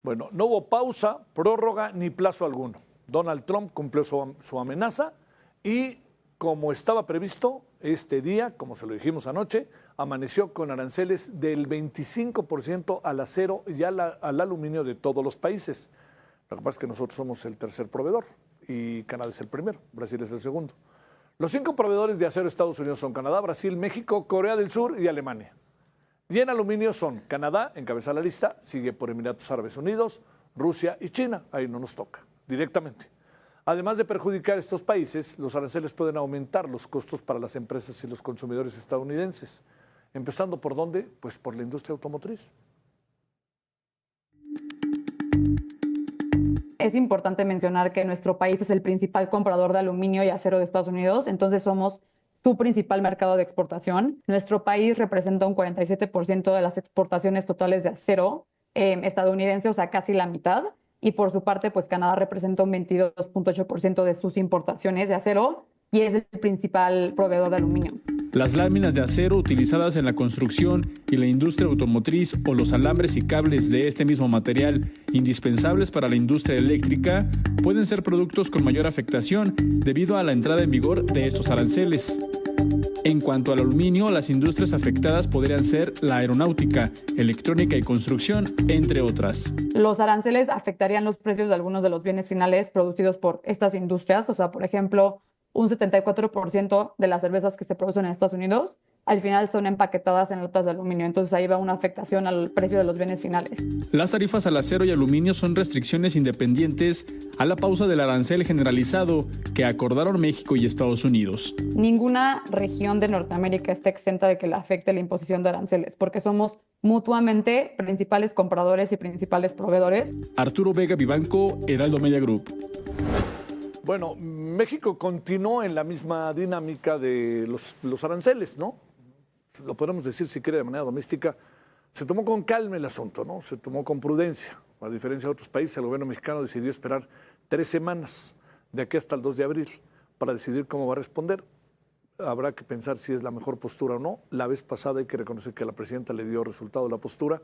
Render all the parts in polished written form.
Bueno, no hubo pausa, prórroga ni plazo alguno. Donald Trump cumplió su amenaza y, como estaba previsto, este día, como se lo dijimos anoche, amaneció con aranceles del 25% al acero y al aluminio de todos los países. Lo que pasa es que nosotros somos el tercer proveedor y Canadá es el primero, Brasil es el segundo. Los 5 proveedores de acero de Estados Unidos son Canadá, Brasil, México, Corea del Sur y Alemania. Y en aluminio son Canadá, encabeza la lista, sigue por Emiratos Árabes Unidos, Rusia y China. Ahí no nos toca directamente. Además de perjudicar a estos países, los aranceles pueden aumentar los costos para las empresas y los consumidores estadounidenses. Empezando por ¿dónde? Pues por la industria automotriz. Es importante mencionar que nuestro país es el principal comprador de aluminio y acero de Estados Unidos, entonces somos su principal mercado de exportación. Nuestro país representa un 47% de las exportaciones totales de acero estadounidense, o sea, casi la mitad. Y por su parte, pues Canadá representa un 22.8% de sus importaciones de acero y es el principal proveedor de aluminio. Las láminas de acero utilizadas en la construcción y la industria automotriz o los alambres y cables de este mismo material, indispensables para la industria eléctrica, pueden ser productos con mayor afectación debido a la entrada en vigor de estos aranceles. En cuanto al aluminio, las industrias afectadas podrían ser la aeronáutica, electrónica y construcción, entre otras. Los aranceles afectarían los precios de algunos de los bienes finales producidos por estas industrias, o sea, por ejemplo, un 74% de las cervezas que se producen en Estados Unidos al final son empaquetadas en latas de aluminio. Entonces ahí va una afectación al precio de los bienes finales. Las tarifas al acero y aluminio son restricciones independientes a la pausa del arancel generalizado que acordaron México y Estados Unidos. Ninguna región de Norteamérica está exenta de que le afecte la imposición de aranceles, porque somos mutuamente principales compradores y principales proveedores. Arturo Vega Vivanco, Heraldo Media Group. Bueno, México continuó en la misma dinámica de los aranceles, ¿no? Lo podemos decir, si quiere, de manera doméstica. Se tomó con calma el asunto, ¿no? Se tomó con prudencia. A diferencia de otros países, el gobierno mexicano decidió esperar 3 semanas, de aquí hasta el 2 de abril, para decidir cómo va a responder. Habrá que pensar si es la mejor postura o no. La vez pasada hay que reconocer que la presidenta le dio resultado a la postura,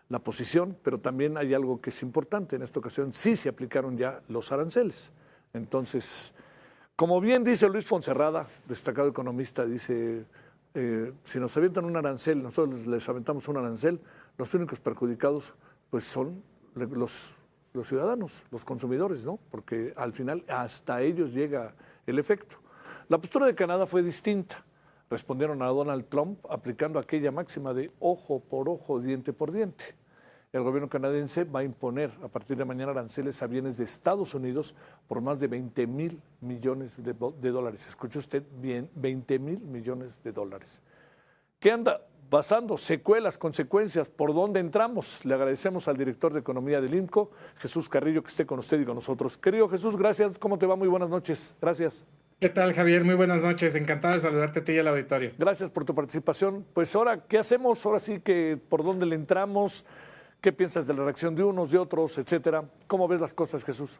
la posición, pero también hay algo que es importante. En esta ocasión sí se aplicaron ya los aranceles. Entonces, como bien dice Luis Fonserrada, destacado economista, dice, si nos avientan un arancel, nosotros les aventamos un arancel, los únicos perjudicados pues son los ciudadanos, los consumidores, ¿no? Porque al final hasta ellos llega el efecto. La postura de Canadá fue distinta. Respondieron a Donald Trump aplicando aquella máxima de ojo por ojo, diente por diente. El gobierno canadiense va a imponer a partir de mañana aranceles a bienes de Estados Unidos por más de 20,000 millones de dólares. Escuche usted bien, 20,000 millones de dólares. ¿Qué anda pasando? Secuelas, consecuencias, ¿por dónde entramos? Le agradecemos al director de Economía del INCO, Jesús Carrillo, que esté con usted y con nosotros. Querido Jesús, gracias. ¿Cómo te va? Muy buenas noches. Gracias. ¿Qué tal, Javier? Muy buenas noches. Encantado de saludarte a ti y al auditorio. Gracias por tu participación. Pues ahora, ¿qué hacemos? Ahora sí que, ¿por dónde le entramos? ¿Qué piensas de la reacción de unos, de otros, etcétera? ¿Cómo ves las cosas, Jesús?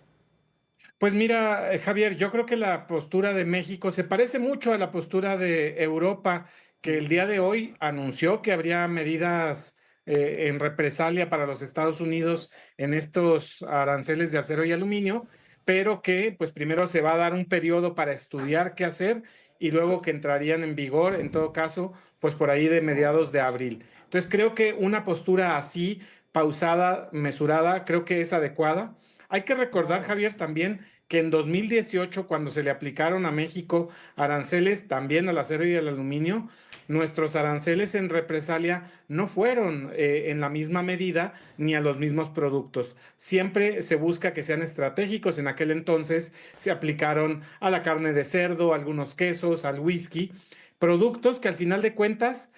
Pues mira, Javier, yo creo que la postura de México se parece mucho a la postura de Europa, que el día de hoy anunció que habría medidas en represalia para los Estados Unidos en estos aranceles de acero y aluminio, pero que pues primero se va a dar un periodo para estudiar qué hacer y luego que entrarían en vigor, en todo caso, pues por ahí de mediados de abril. Entonces creo que una postura así, pausada, mesurada, creo que es adecuada. Hay que recordar, Javier, también que en 2018, cuando se le aplicaron a México aranceles también al acero y al aluminio, nuestros aranceles en represalia no fueron en la misma medida ni a los mismos productos. Siempre se busca que sean estratégicos. En aquel entonces se aplicaron a la carne de cerdo, a algunos quesos, al whisky, productos que al final de cuentas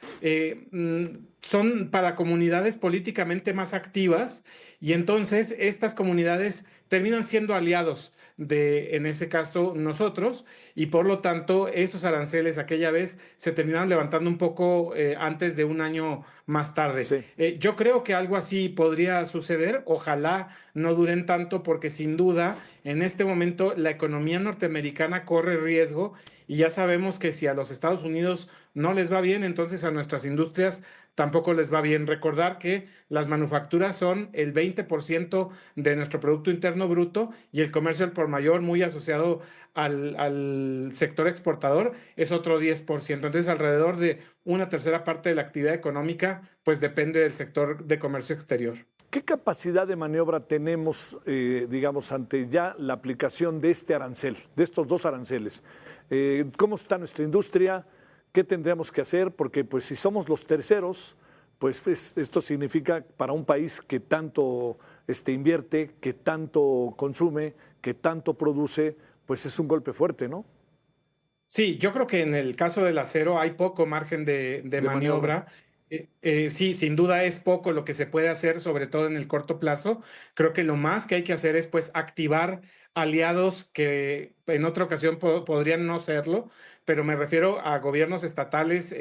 son para comunidades políticamente más activas y entonces estas comunidades terminan siendo aliados de, en ese caso, nosotros y por lo tanto esos aranceles aquella vez se terminaron levantando un poco antes de un año más tarde. Sí. Yo creo que algo así podría suceder, ojalá no duren tanto porque sin duda en este momento la economía norteamericana corre riesgo y ya sabemos que si a los Estados Unidos no les va bien, entonces a nuestras industrias tampoco les va bien. Recordar que las manufacturas son el 20% de nuestro Producto Interno Bruto y el comercio al por mayor, muy asociado al sector exportador, es otro 10%. Entonces, alrededor de una tercera parte de la actividad económica, pues depende del sector de comercio exterior. ¿Qué capacidad de maniobra tenemos, digamos, ante ya la aplicación de este arancel, de estos dos aranceles? ¿Cómo está nuestra industria? ¿Qué tendríamos que hacer? Porque pues si somos los terceros, pues esto significa para un país que tanto invierte, que tanto consume, que tanto produce, pues es un golpe fuerte, ¿no? Sí, yo creo que en el caso del acero hay poco margen de maniobra. Sí, sin duda es poco lo que se puede hacer, sobre todo en el corto plazo. Creo que lo más que hay que hacer es pues activar aliados que en otra ocasión podrían no serlo, pero me refiero a gobiernos estatales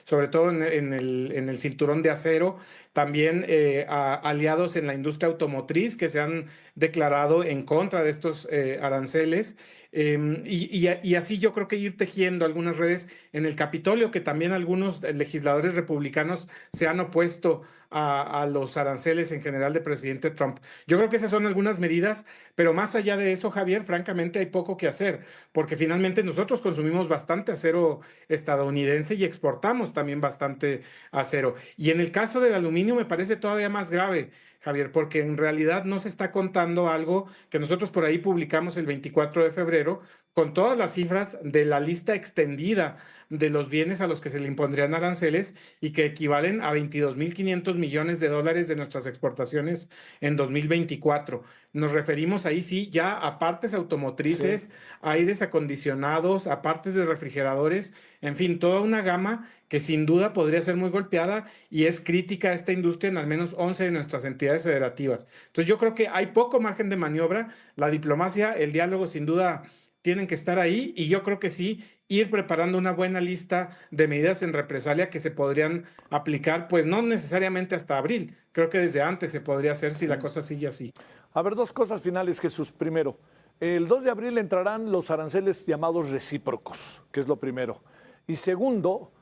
sobre todo en el cinturón de acero, también a aliados en la industria automotriz que se han declarado en contra de estos aranceles. Y así yo creo que ir tejiendo algunas redes en el Capitolio, que también algunos legisladores republicanos se han opuesto a los aranceles en general del presidente Trump. Yo creo que esas son algunas medidas, pero más allá de eso, Javier, francamente hay poco que hacer, porque finalmente nosotros consumimos bastante acero estadounidense y exportamos también bastante acero. Y en el caso del aluminio me parece todavía más grave, Javier, porque en realidad no se está contando algo que nosotros por ahí publicamos el 24 de febrero con todas las cifras de la lista extendida de los bienes a los que se le impondrían aranceles y que equivalen a 22.500 millones de dólares de nuestras exportaciones en 2024. Nos referimos ahí sí ya a partes automotrices, sí, aires acondicionados, a partes de refrigeradores, en fin, toda una gama que sin duda podría ser muy golpeada y es crítica a esta industria en al menos 11 de nuestras entidades federativas. Entonces yo creo que hay poco margen de maniobra, la diplomacia, el diálogo sin duda tienen que estar ahí y yo creo que sí, ir preparando una buena lista de medidas en represalia que se podrían aplicar, pues no necesariamente hasta abril, creo que desde antes se podría hacer si la cosa sigue así. A ver, dos cosas finales, Jesús. Primero, el 2 de abril entrarán los aranceles llamados recíprocos, que es lo primero. Y segundo,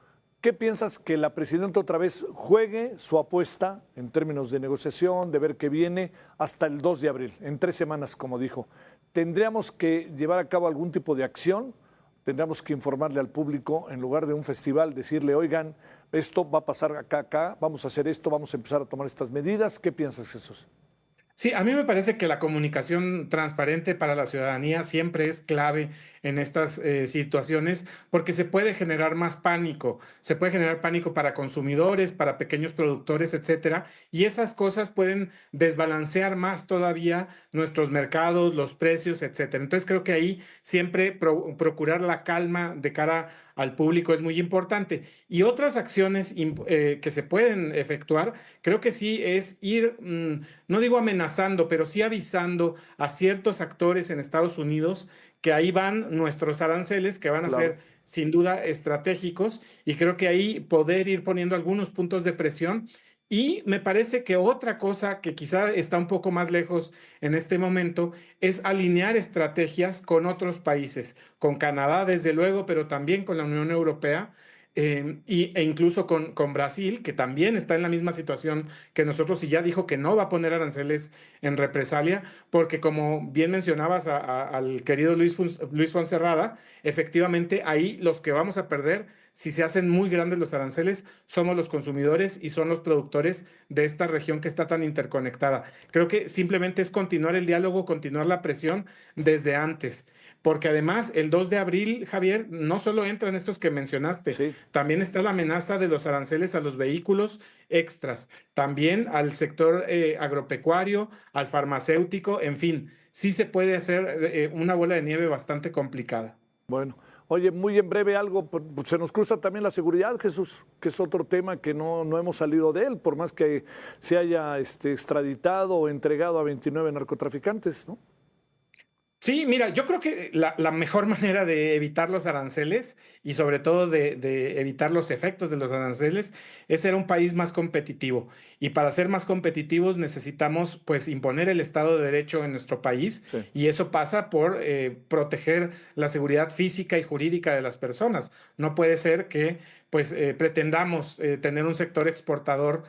¿qué piensas que la presidenta otra vez juegue su apuesta en términos de negociación, de ver qué viene, hasta el 2 de abril, en 3 semanas, como dijo? ¿Tendríamos que llevar a cabo algún tipo de acción? ¿Tendríamos que informarle al público en lugar de un festival, decirle, oigan, esto va a pasar acá, vamos a hacer esto, vamos a empezar a tomar estas medidas? ¿Qué piensas, Jesús? Sí, a mí me parece que la comunicación transparente para la ciudadanía siempre es clave en estas situaciones porque se puede generar más pánico, se puede generar pánico para consumidores, para pequeños productores, etcétera, y esas cosas pueden desbalancear más todavía nuestros mercados, los precios, etcétera. Entonces creo que ahí siempre procurar la calma de cara al público es muy importante. Y otras acciones que se pueden efectuar, creo que sí es ir, no digo amenazando, pero sí avisando a ciertos actores en Estados Unidos que ahí van nuestros aranceles, que van a ser sin duda estratégicos, y creo que ahí poder ir poniendo algunos puntos de presión. Y me parece que otra cosa que quizá está un poco más lejos en este momento es alinear estrategias con otros países, con Canadá desde luego, pero también con la Unión Europea e incluso con Brasil, que también está en la misma situación que nosotros y ya dijo que no va a poner aranceles en represalia, porque como bien mencionabas al querido Luis Fonserrada, efectivamente ahí los que vamos a perder si se hacen muy grandes los aranceles, somos los consumidores y son los productores de esta región que está tan interconectada. Creo que simplemente es continuar el diálogo, continuar la presión desde antes. Porque además el 2 de abril, Javier, no solo entran estos que mencionaste, sí, también está la amenaza de los aranceles a los vehículos extras, también al sector agropecuario, al farmacéutico, en fin, sí se puede hacer una bola de nieve bastante complicada. Bueno. Oye, muy en breve algo, se nos cruza también la seguridad, Jesús, que es otro tema que no hemos salido de él, por más que se haya extraditado o entregado a 29 narcotraficantes, ¿no? Sí, mira, yo creo que la mejor manera de evitar los aranceles y sobre todo de evitar los efectos de los aranceles es ser un país más competitivo. Y para ser más competitivos necesitamos pues imponer el Estado de Derecho en nuestro país Sí. y eso pasa por proteger la seguridad física y jurídica de las personas. No puede ser que pues pretendamos tener un sector exportador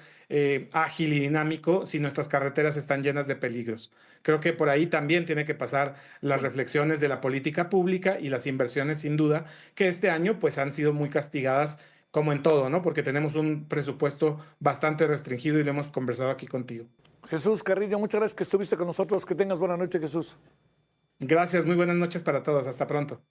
ágil y dinámico si nuestras carreteras están llenas de peligros. Creo que por ahí también tiene que pasar las reflexiones de la política pública y las inversiones sin duda, que este año pues han sido muy castigadas como en todo, ¿no? Porque tenemos un presupuesto bastante restringido y lo hemos conversado aquí contigo. Jesús Carrillo, muchas gracias que estuviste con nosotros. Que tengas buena noche, Jesús. Gracias, muy buenas noches para todos. Hasta pronto.